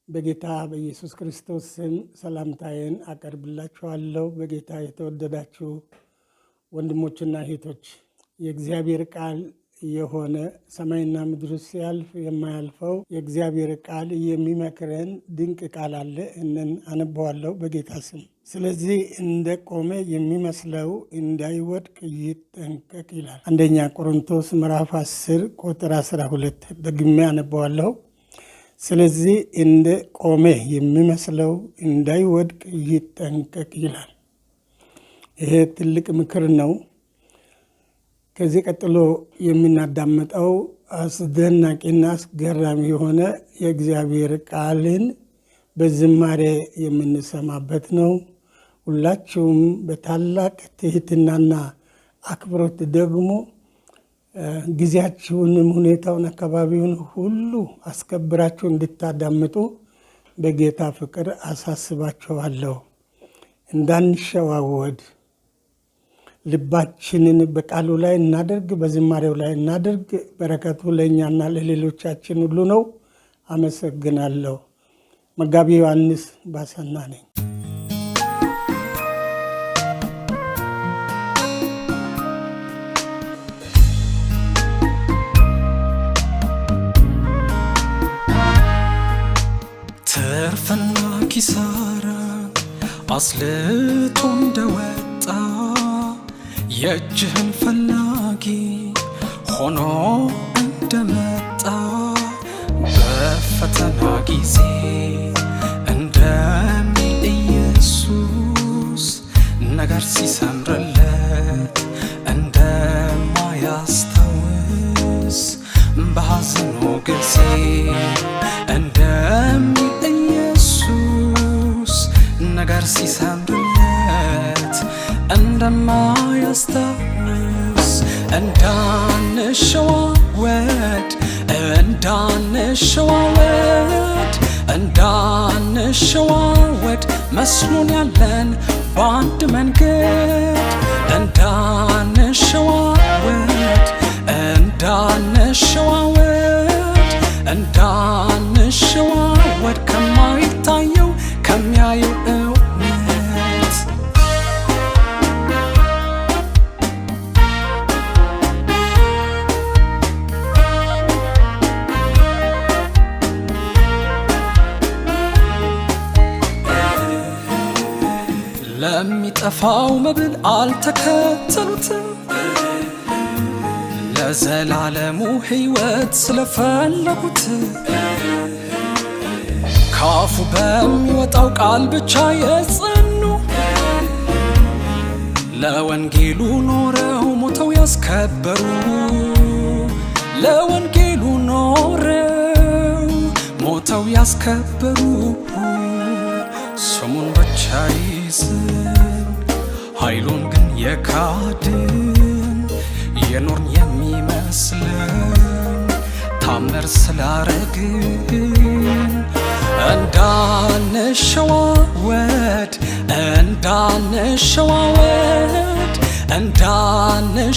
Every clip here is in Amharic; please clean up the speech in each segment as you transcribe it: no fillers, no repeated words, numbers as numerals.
በጌታ በኢየሱስ ክርስቶስ ስም ሰላምታዬን አቀርብላችኋለሁ። በጌታ የተወደዳችሁ ወንድሞችና እህቶች፣ የእግዚአብሔር ቃል የሆነ ሰማይና ምድር ሲያልፍ የማያልፈው የእግዚአብሔር ቃል የሚመክረን ድንቅ ቃል አለ። እነን አነበዋለሁ በጌታ ስም። ስለዚህ እንደ ቆመ የሚመስለው እንዳይወድቅ ይጠንቀቅ ይላል። አንደኛ ቆሮንቶስ ምዕራፍ 10 ቁጥር 12 ደግሜ አነበዋለሁ። ስለዚህ እንደ ቆመ የሚመስለው እንዳይወድቅ ይጠንቀቅ ይላል። ይሄ ትልቅ ምክር ነው። ከዚህ ቀጥሎ የምናዳምጠው አስደናቂና አስገራሚ የሆነ የእግዚአብሔር ቃልን በዝማሬ የምንሰማበት ነው። ሁላችሁም በታላቅ ትህትናና አክብሮት ደግሞ ጊዜያችሁንም ሁኔታውን አካባቢውን ሁሉ አስከብራችሁ እንድታዳምጡ በጌታ ፍቅር አሳስባችኋለሁ። እንዳንሸዋወድ ልባችንን በቃሉ ላይ እናደርግ፣ በዝማሬው ላይ እናደርግ። በረከቱ ለእኛና ለሌሎቻችን ሁሉ ነው። አመሰግናለሁ። መጋቢ ዮሐንስ ባሰና ነኝ። ትርፍና ኪሳራ አስልቶ እንደወጣ የእጅህን ፈላጊ ሆኖ እንደመጣ በፈተና ጊዜ እንደሚል ኢየሱስ ነገር ሲሰምርለት እንደማያስታውስ በሐዘኑ ጊዜ እንደሚል ኢየሱስ ነገር ሲሰምርለት እንደማያስታውስ እንዳንሸዋወድ መስሎን ያለን በአንድ መንገድ እንዳንሸዋወድ ከማይታየው ከሚያየው እውነት ለሚጠፋው መብል አልተከተሉትም፣ ለዘላለሙ ሕይወት ስለፈለጉት ካፉ በሚወጣው ቃል ብቻ የጸኑ ለወንጌሉ ኖረው ሞተው ያስከበሩ ለወንጌሉ ኖረው ሞተው ያስከበሩ ስሙን ብቻ ይዘን ኃይሉን ግን የካድን የኖርን የሚመስለን ታምር ስላረግን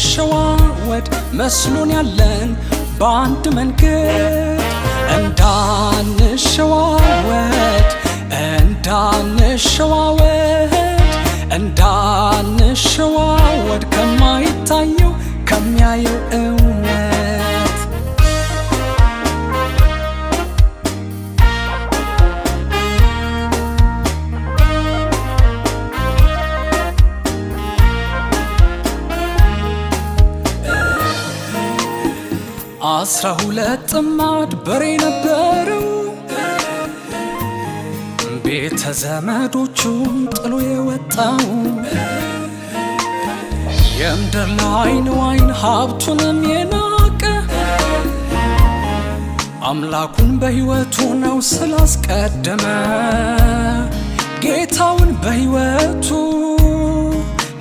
እንዳንሸዋወድ መስሎን ያለን በአንድ መንገድ እንዳንሸዋወድ ከማይታየው ከሚያየው እውነት አስራ 12 ጥማድ በሬ ነበረው ቤተ ዘመዶቹን ጥሎ የወጣው የምድር ላይ ንዋይን ሀብቱንም የናቀ አምላኩን በሕይወቱ ነው ስላስቀደመ ጌታውን በሕይወቱ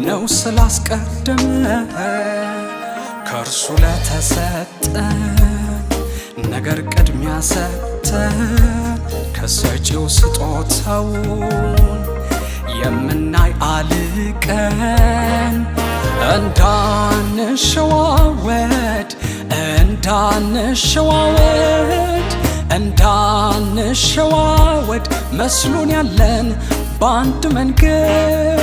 ነው ስላስቀደመ ከእርሱ ለተሰጠን ነገር ቅድሚያ ሰጥተን ከሰጪው ስጦታውን የምናይ አልቀን እንዳንሸዋወድ እንዳንሸዋወድ መስሎን ያለን በአንድ መንገድ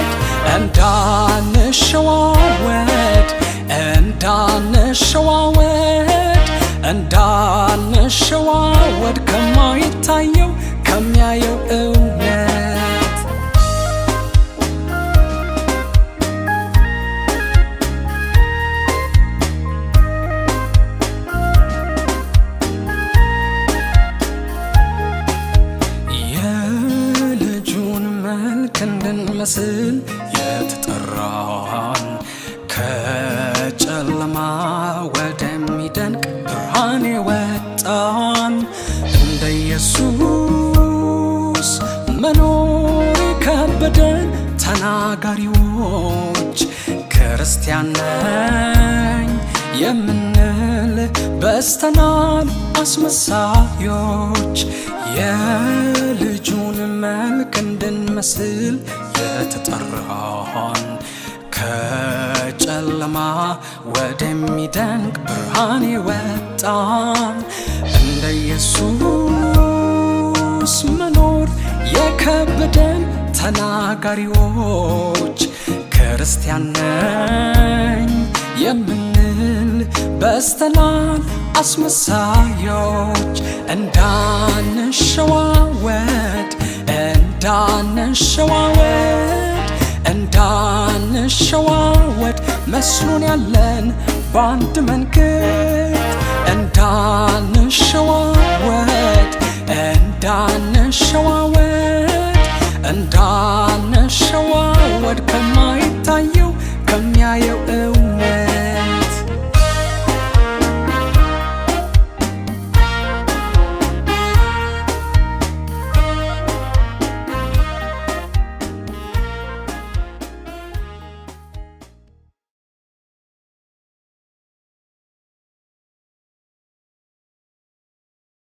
እንዳንሸዋወድ ከማይታየው ከሚያየው እውነት የልጁን መልክ እንድንመስል የተጠራን ከጨለማ ወደሚደንቅ ብርሃን የወጣን እንደ ኢየሱስ መኖር የከበደን ተናጋሪዎች ክርስቲያን ነኝ የምንል በስተናል አስመሳዮች የልጁን መልክ እንድንመስል የተጠራን ከጨለማ ወደሚደንቅ ብርሃን የወጣን እንደ ኢየሱስ መኖር የከበደን ተናጋሪዎች ክርስቲያን ነኝ የምንል በስተናል አስመሳዮች እንዳንሸዋወድ መስሎን ያለን በአንድ መንገድ እንዳንሸዋወድ ከማይታየው ከሚያየው እውነት